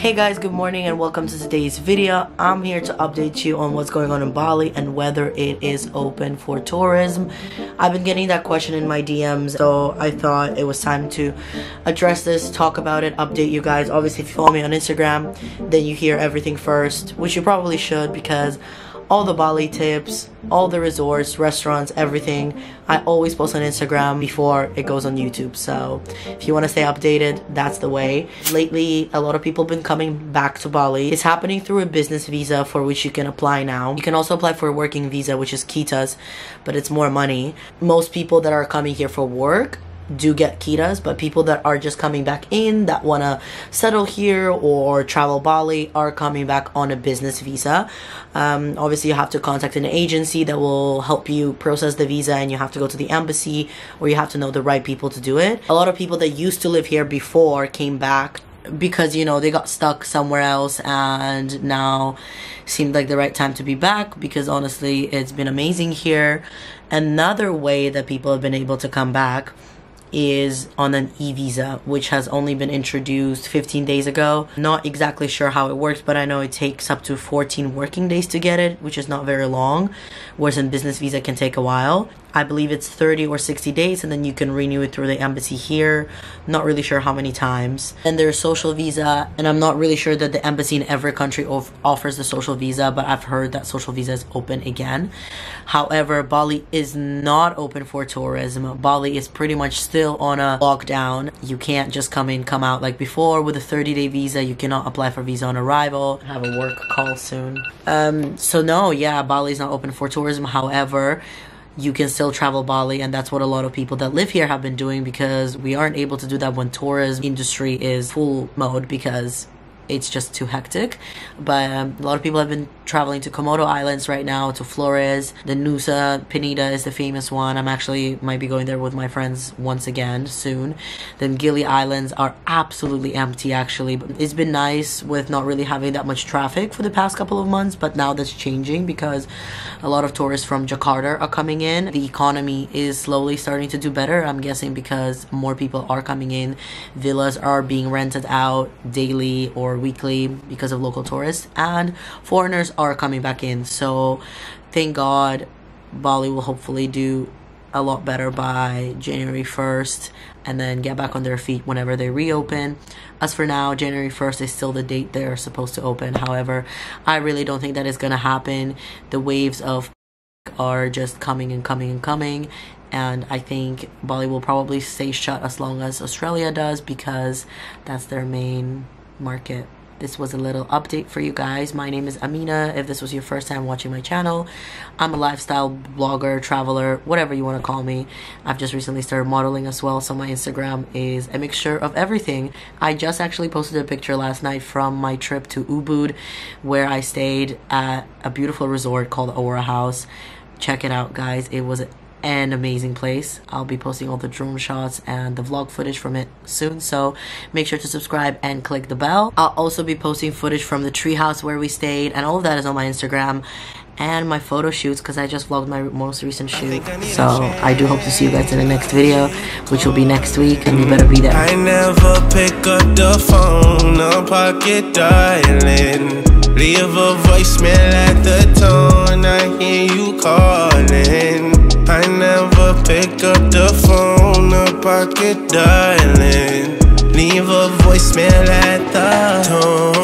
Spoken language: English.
Hey guys, good morning and welcome to today's video. I'm here to update you on what's going on in Bali and whether it is open for tourism. I've been getting that question in my DMs, so I thought it was time to address this, talk about it, update you guys. Obviously, if you follow me on Instagram, then you hear everything first, which you probably should, because all the Bali tips, all the resorts, restaurants, everything, I always post on Instagram before it goes on YouTube. So if you want to stay updated, that's the way. Lately, a lot of people have been coming back to Bali. It's happening through a business visa for which you can apply now. You can also apply for a working visa, which is Kitas, but it's more money. Most people that are coming here for work do get Kitas, but people that are just coming back in, that want to settle here or travel Bali, are coming back on a business visa. Obviously, you have to contact an agency that will help you process the visa, and you have to go to the embassy, or you have to know the right people to do it. A lot of people that used to live here before came back because, you know, they got stuck somewhere else, and now seemed like the right time to be back, because honestly, it's been amazing here. Another way that people have been able to come back is on an e-visa, which has only been introduced 15 days ago. Not exactly sure how it works, but I know it takes up to 14 working days to get it, which is not very long, whereas a business visa can take a while. I believe it's 30 or 60 days, and then you can renew it through the embassy here. Not really sure how many times. And there's social visa, and I'm not really sure that the embassy in every country offers the social visa, but I've heard that social visa is open again. However, Bali is not open for tourism. Bali is pretty much still on a lockdown. You can't just come in, come out like before with a 30-day visa. You cannot apply for visa on arrival. I have a work call soon. So no, yeah, Bali is not open for tourism. However, you can still travel Bali, and that's what a lot of people that live here have been doing, because we aren't able to do that when tourism industry is full mode, because it's just too hectic. But a lot of people have been traveling to Komodo Islands right now, to Flores. The Nusa Penida is the famous one. I'm actually might be going there with my friends once again soon. Then Gili Islands are absolutely empty, actually. But it's been nice with not really having that much traffic for the past couple of months, but now that's changing because a lot of tourists from Jakarta are coming in. The economy is slowly starting to do better, I'm guessing, because more people are coming in. Villas are being rented out daily or weekly because of local tourists, and foreigners are coming back in. So thank God Bali will hopefully do a lot better by January 1st and then get back on their feet whenever they reopen. As for now, January 1st is still the date they're supposed to open. However, I really don't think that is going to happen. The waves of are just coming and coming and coming, and I think Bali will probably stay shut as long as Australia does, because that's their main market. This was a little update for you guys. My name is Amina. If this was your first time watching my channel, I'm a lifestyle blogger, traveler, whatever you want to call me. I've just recently started modeling as well, so my Instagram is a mixture of everything. I just actually posted a picture last night from my trip to Ubud, where I stayed at a beautiful resort called Aura House. Check it out, guys. It was an amazing place. I'll be posting all the drone shots and the vlog footage from it soon, so make sure to subscribe and click the bell. I'll also be posting footage from the treehouse where we stayed, and all of that is on my Instagram, and my photo shoots, because I just vlogged my most recent shoot. So I do hope to see you guys in the next video, which will be next week, and you better be there. I never pick up the phone, no pocket dialing. Leave a voicemail at the tone, I hear you calling. I never pick up the phone, no pocket dialing. Leave a voicemail at the tone.